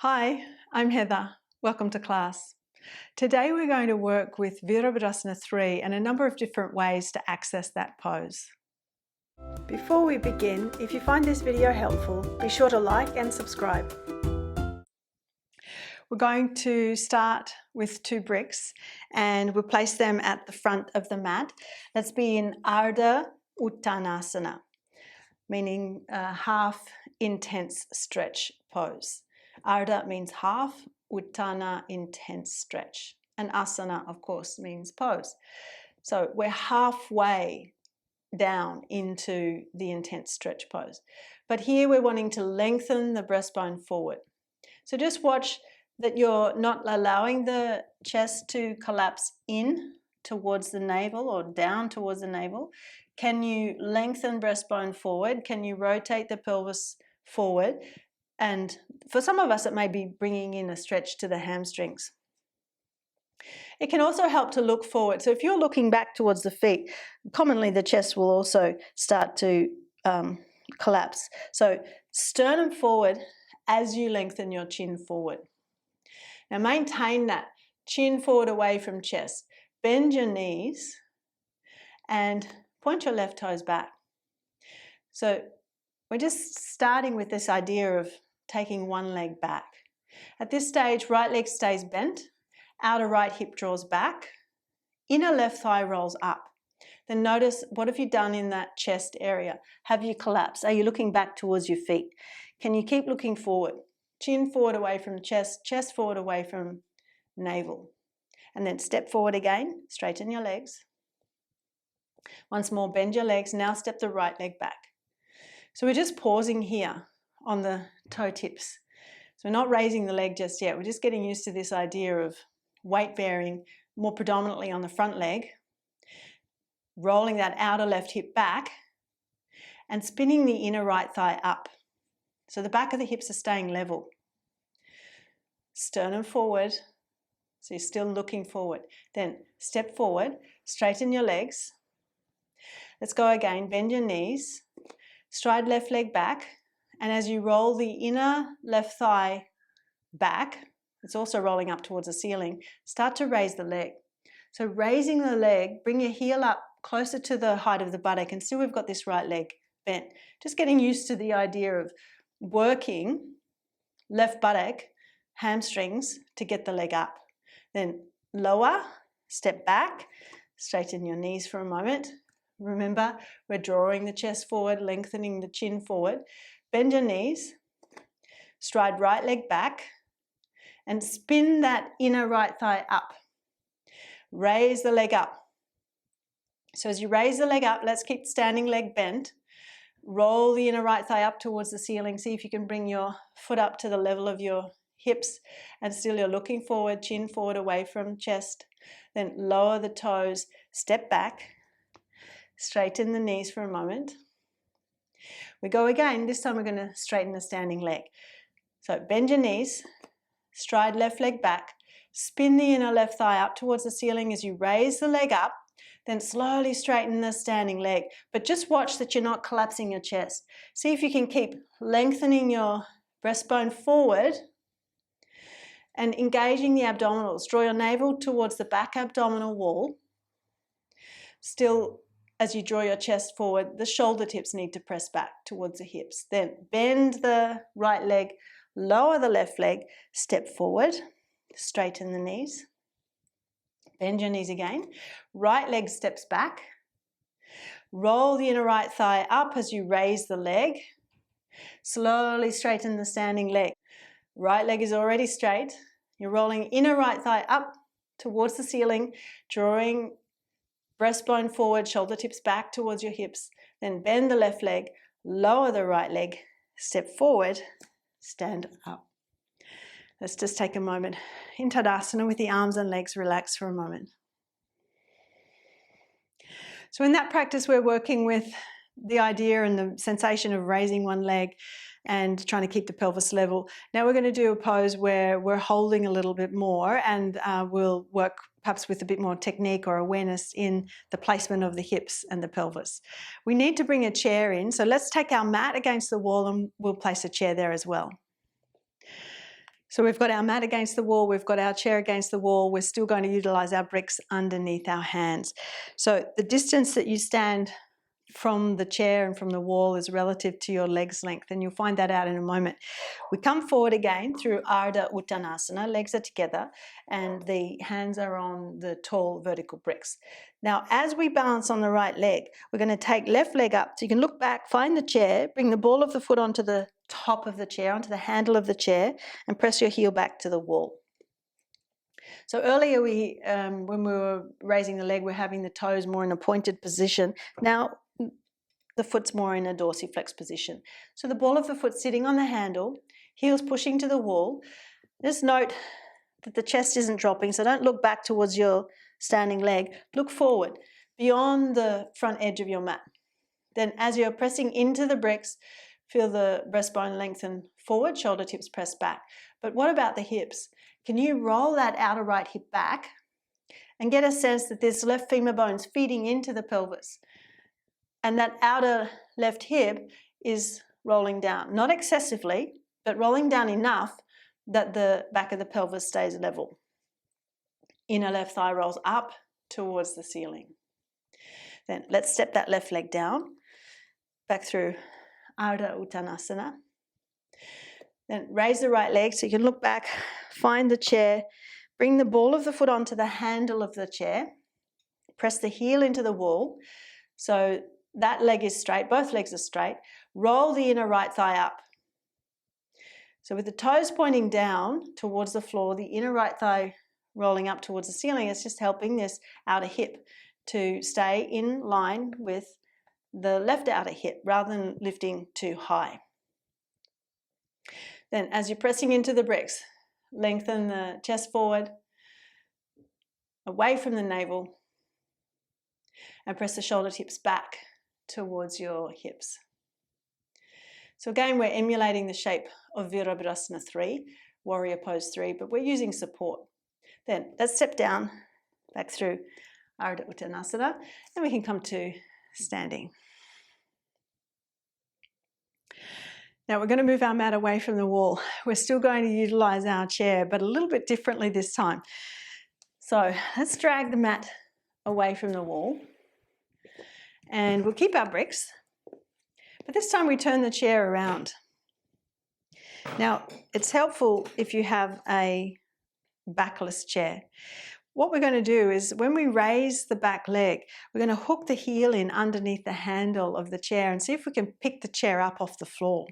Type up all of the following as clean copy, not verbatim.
Hi, I'm Heather. Welcome to class. Today we're going to work with Virabhadrasana III and a number of different ways to access that pose. Before we begin, if you find this video helpful, be sure to like and subscribe. We're going to start with 2 bricks and we'll place them at the front of the mat. Let's be in Ardha Uttanasana, meaning half intense stretch pose. Ardha means half, Uttana intense stretch, and asana of course means pose. So we're halfway down into the intense stretch pose. But here we're wanting to lengthen the breastbone forward. So just watch that you're not allowing the chest to collapse in towards the navel or down towards the navel. Can you lengthen breastbone forward? Can you rotate the pelvis forward? And for some of us, it may be bringing in a stretch to the hamstrings. It can also help to look forward. So if you're looking back towards the feet, commonly the chest will also start to collapse. So sternum forward as you lengthen your chin forward. Now maintain that chin forward away from chest. Bend your knees and point your left toes back. So we're just starting with this idea of taking one leg back. At this stage, right leg stays bent, outer right hip draws back, inner left thigh rolls up. Then notice, what have you done in that chest area? Have you collapsed? Are you looking back towards your feet? Can you keep looking forward? Chin forward away from chest, chest forward away from navel. And then step forward again, straighten your legs. Once more, bend your legs. Now step the right leg back. So we're just pausing here on the toe tips. So we're not raising the leg just yet. We're just getting used to this idea of weight bearing more predominantly on the front leg, rolling that outer left hip back and spinning the inner right thigh up. So the back of the hips are staying level. Sternum forward, so you're still looking forward. Then step forward, straighten your legs. Let's go again, bend your knees, stride left leg back, and as you roll the inner left thigh back, it's also rolling up towards the ceiling, start to raise the leg. So raising the leg, bring your heel up closer to the height of the buttock, and still we've got this right leg bent. Just getting used to the idea of working left buttock, hamstrings to get the leg up. Then lower, step back, straighten your knees for a moment. Remember, we're drawing the chest forward, lengthening the chin forward. Bend your knees, stride right leg back, and spin that inner right thigh up. Raise the leg up. So as you raise the leg up, let's keep standing leg bent. Roll the inner right thigh up towards the ceiling. See if you can bring your foot up to the level of your hips, and still you're looking forward, chin forward away from chest. Then lower the toes, step back, straighten the knees for a moment. We go again. This time we're going to straighten the standing leg. So bend your knees, stride left leg back, spin the inner left thigh up towards the ceiling as you raise the leg up, then slowly straighten the standing leg. But just watch that you're not collapsing your chest. See if you can keep lengthening your breastbone forward and engaging the abdominals. Draw your navel towards the back abdominal wall. Still, as you draw your chest forward, the shoulder tips need to press back towards the hips. Then bend the right leg, lower the left leg, step forward, straighten the knees. Bend your knees again. Right leg steps back. Roll the inner right thigh up as you raise the leg. Slowly straighten the standing leg. Right leg is already straight. You're rolling inner right thigh up towards the ceiling, drawing breastbone forward, shoulder tips back towards your hips. Then bend the left leg, lower the right leg, step forward, stand up. Let's just take a moment in Tadasana with the arms and legs relaxed for a moment. So in that practice, we're working with the idea and the sensation of raising one leg and trying to keep the pelvis level. Now we're going to do a pose where we're holding a little bit more, and we'll work perhaps with a bit more technique or awareness in the placement of the hips and the pelvis. We need to bring a chair in, so let's take our mat against the wall and we'll place a chair there as well. So we've got our mat against the wall, we've got our chair against the wall, we're still going to utilize our bricks underneath our hands. So the distance that you stand from the chair and from the wall is relative to your leg's length, and you'll find that out in a moment. We come forward again through Ardha Uttanasana, legs are together and the hands are on the tall vertical bricks. Now as we balance on the right leg, we're going to take left leg up, so you can look back, find the chair, bring the ball of the foot onto the top of the chair, onto the handle of the chair, and press your heel back to the wall. So earlier when we were raising the leg, we're having the toes more in a pointed position. Now the foot's more in a dorsiflex position. So the ball of the foot sitting on the handle, heels pushing to the wall. Just note that the chest isn't dropping, so don't look back towards your standing leg. Look forward, beyond the front edge of your mat. Then as you're pressing into the bricks, feel the breastbone lengthen forward, shoulder tips press back. But what about the hips? Can you roll that outer right hip back and get a sense that this left femur bone's feeding into the pelvis? And that outer left hip is rolling down, not excessively, but rolling down enough that the back of the pelvis stays level. Inner left thigh rolls up towards the ceiling. Then let's step that left leg down, back through Ardha Uttanasana. Then raise the right leg so you can look back, find the chair, bring the ball of the foot onto the handle of the chair, press the heel into the wall. So that leg is straight, both legs are straight. Roll the inner right thigh up. So with the toes pointing down towards the floor, the inner right thigh rolling up towards the ceiling is just helping this outer hip to stay in line with the left outer hip rather than lifting too high. Then as you're pressing into the bricks, lengthen the chest forward, away from the navel, and press the shoulder tips back towards your hips. So again, we're emulating the shape of Virabhadrasana III, warrior pose 3, but we're using support. Then let's step down, back through Ardha Uttanasana, and we can come to standing. Now we're going to move our mat away from the wall. We're still going to utilize our chair, but a little bit differently this time. So let's drag the mat away from the wall. And we'll keep our bricks, but this time we turn the chair around. Now, it's helpful if you have a backless chair. What we're going to do is when we raise the back leg, we're going to hook the heel in underneath the handle of the chair and see if we can pick the chair up off the floor.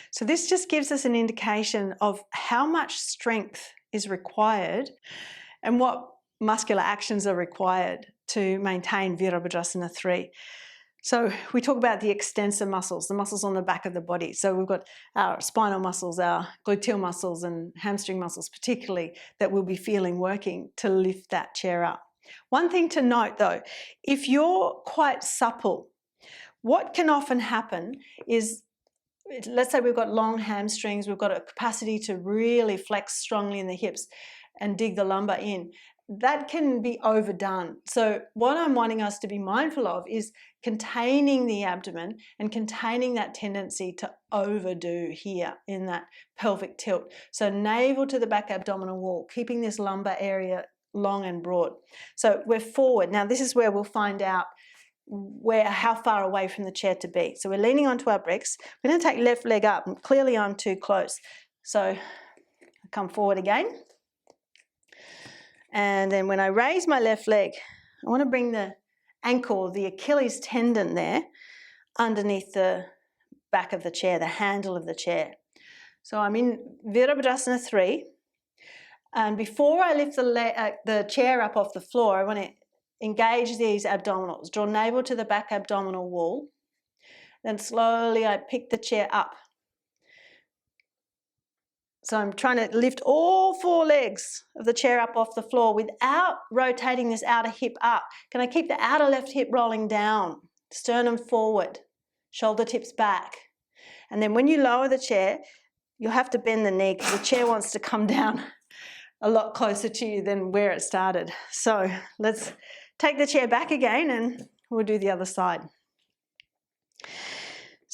So this just gives us an indication of how much strength is required and what muscular actions are required to maintain Virabhadrasana III. So we talk about the extensor muscles, the muscles on the back of the body. So we've got our spinal muscles, our gluteal muscles and hamstring muscles particularly that we'll be feeling working to lift that chair up. One thing to note though, if you're quite supple, what can often happen is, let's say we've got long hamstrings, we've got a capacity to really flex strongly in the hips and dig the lumbar in. That can be overdone. So what I'm wanting us to be mindful of is containing the abdomen and containing that tendency to overdo here in that pelvic tilt. So navel to the back abdominal wall, keeping this lumbar area long and broad. So we're forward. Now this is where we'll find out how far away from the chair to be. So we're leaning onto our bricks. We're going to take left leg up, and clearly I'm too close. So come forward again. And then when I raise my left leg, I want to bring the ankle, the Achilles tendon there, underneath the back of the chair, the handle of the chair. So I'm in Virabhadrasana III. And before I lift the chair up off the floor, I want to engage these abdominals. Draw navel to the back abdominal wall. Then slowly I pick the chair up. So I'm trying to lift all four legs of the chair up off the floor without rotating this outer hip up. Can I keep the outer left hip rolling down? Sternum forward, shoulder tips back. And then when you lower the chair, you'll have to bend the knee because the chair wants to come down a lot closer to you than where it started. So let's take the chair back again and we'll do the other side.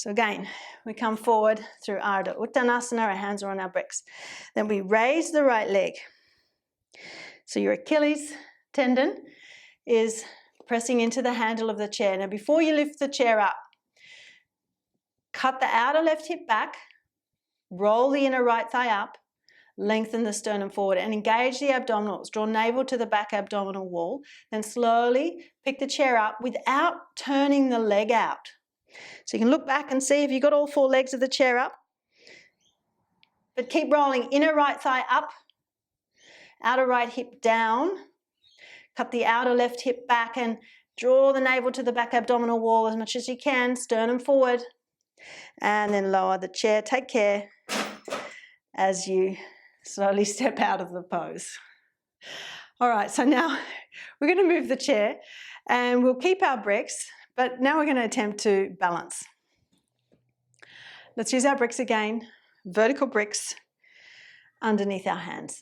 So again, we come forward through Ardha Uttanasana, our hands are on our bricks. Then we raise the right leg. So your Achilles tendon is pressing into the handle of the chair. Now before you lift the chair up, cut the outer left hip back, roll the inner right thigh up, lengthen the sternum forward and engage the abdominals. Draw navel to the back abdominal wall. Then slowly pick the chair up without turning the leg out. So you can look back and see if you've got all 4 legs of the chair up. But keep rolling. Inner right thigh up, outer right hip down. Cut the outer left hip back and draw the navel to the back abdominal wall as much as you can. Sternum forward. And then lower the chair. Take care as you slowly step out of the pose. All right, so now we're going to move the chair and we'll keep our bricks, but now we're going to attempt to balance. Let's use our bricks again, vertical bricks underneath our hands.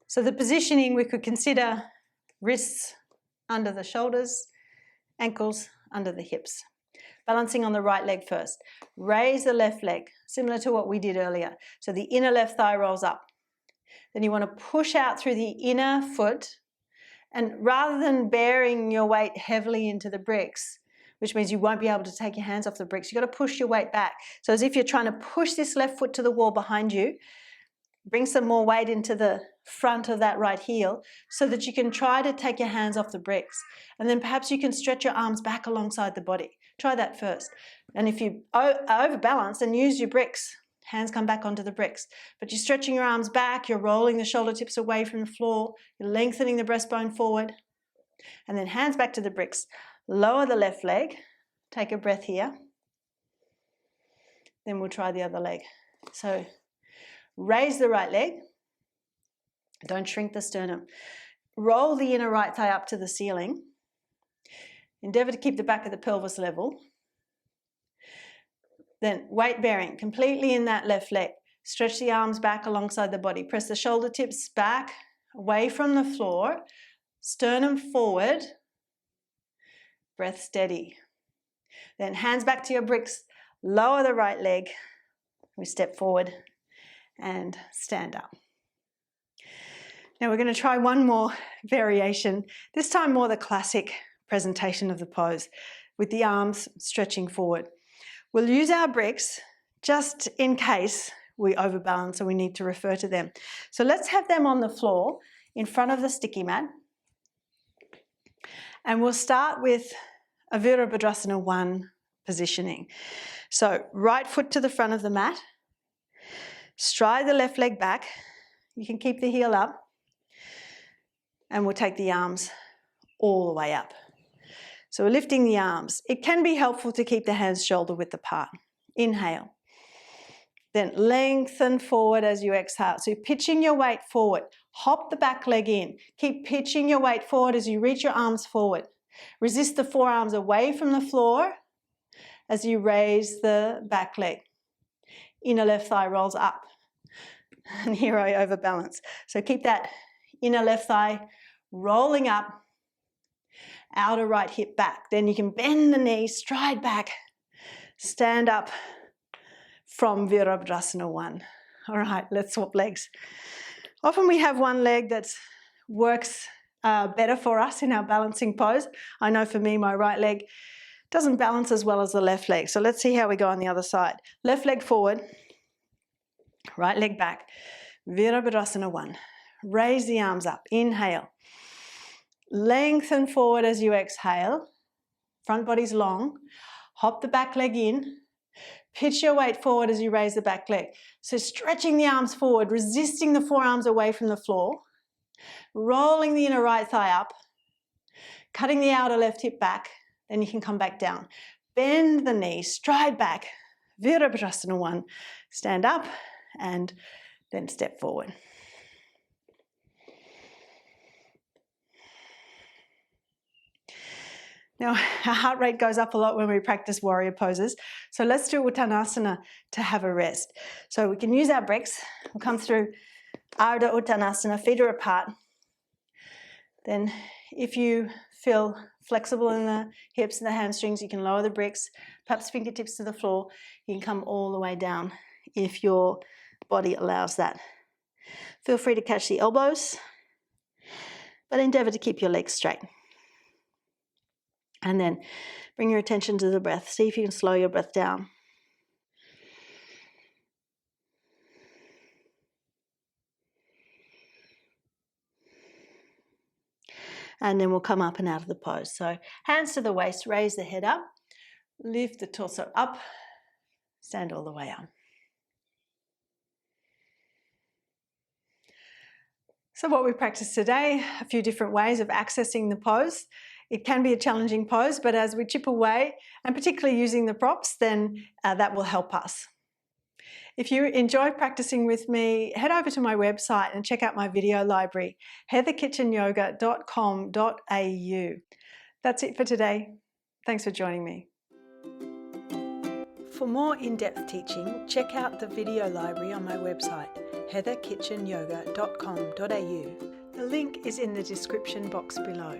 So the positioning, we could consider wrists under the shoulders, ankles under the hips. Balancing on the right leg first. Raise the left leg, similar to what we did earlier. So the inner left thigh rolls up. Then you want to push out through the inner foot, and rather than bearing your weight heavily into the bricks, which means you won't be able to take your hands off the bricks, you've got to push your weight back. So as if you're trying to push this left foot to the wall behind you, bring some more weight into the front of that right heel so that you can try to take your hands off the bricks. And then perhaps you can stretch your arms back alongside the body. Try that first. And if you overbalance and use your bricks, hands come back onto the bricks. But you're stretching your arms back, you're rolling the shoulder tips away from the floor, you're lengthening the breastbone forward. And then hands back to the bricks. Lower the left leg. Take a breath here. Then we'll try the other leg. So raise the right leg. Don't shrink the sternum. Roll the inner right thigh up to the ceiling. Endeavour to keep the back of the pelvis level. Then weight bearing completely in that left leg. Stretch the arms back alongside the body. Press the shoulder tips back, away from the floor. Sternum forward. Breath steady. Then hands back to your bricks. Lower the right leg. We step forward and stand up. Now we're going to try one more variation, this time more the classic presentation of the pose with the arms stretching forward. We'll use our bricks just in case we overbalance and we need to refer to them. So let's have them on the floor in front of the sticky mat. And we'll start with a Virabhadrasana I positioning. So right foot to the front of the mat. Stride the left leg back. You can keep the heel up. And we'll take the arms all the way up. So we're lifting the arms. It can be helpful to keep the hands shoulder width apart. Inhale. Then lengthen forward as you exhale. So you're pitching your weight forward. Hop the back leg in. Keep pitching your weight forward as you reach your arms forward. Resist the forearms away from the floor as you raise the back leg. Inner left thigh rolls up. And here I overbalance. So keep that inner left thigh rolling up, outer right hip back. Then you can bend the knee, stride back, stand up from Virabhadrasana I. All right, let's swap legs. Often we have one leg that works better for us in our balancing pose. I know for me, my right leg doesn't balance as well as the left leg. So let's see how we go on the other side. Left leg forward, right leg back. Virabhadrasana I. Raise the arms up. Inhale. Lengthen forward as you exhale. Front body's long. Hop the back leg in. Pitch your weight forward as you raise the back leg. So stretching the arms forward, resisting the forearms away from the floor. Rolling the inner right thigh up. Cutting the outer left hip back. Then you can come back down. Bend the knee, stride back. Virabhadrasana I. Stand up and then step forward. Now, our heart rate goes up a lot when we practice warrior poses. So let's do Uttanasana to have a rest. So we can use our bricks. We'll come through Ardha Uttanasana, feet are apart. Then if you feel flexible in the hips and the hamstrings, you can lower the bricks, perhaps fingertips to the floor. You can come all the way down if your body allows that. Feel free to catch the elbows, but endeavour to keep your legs straight. And then bring your attention to the breath. See if you can slow your breath down. And then we'll come up and out of the pose. So hands to the waist, raise the head up, lift the torso up, stand all the way up. So what we practiced today, a few different ways of accessing the pose. It can be a challenging pose, but as we chip away, and particularly using the props, then that will help us. If you enjoy practicing with me, head over to my website and check out my video library, heatherkitchenyoga.com.au. That's it for today. Thanks for joining me. For more in-depth teaching, check out the video library on my website, heatherkitchenyoga.com.au. The link is in the description box below.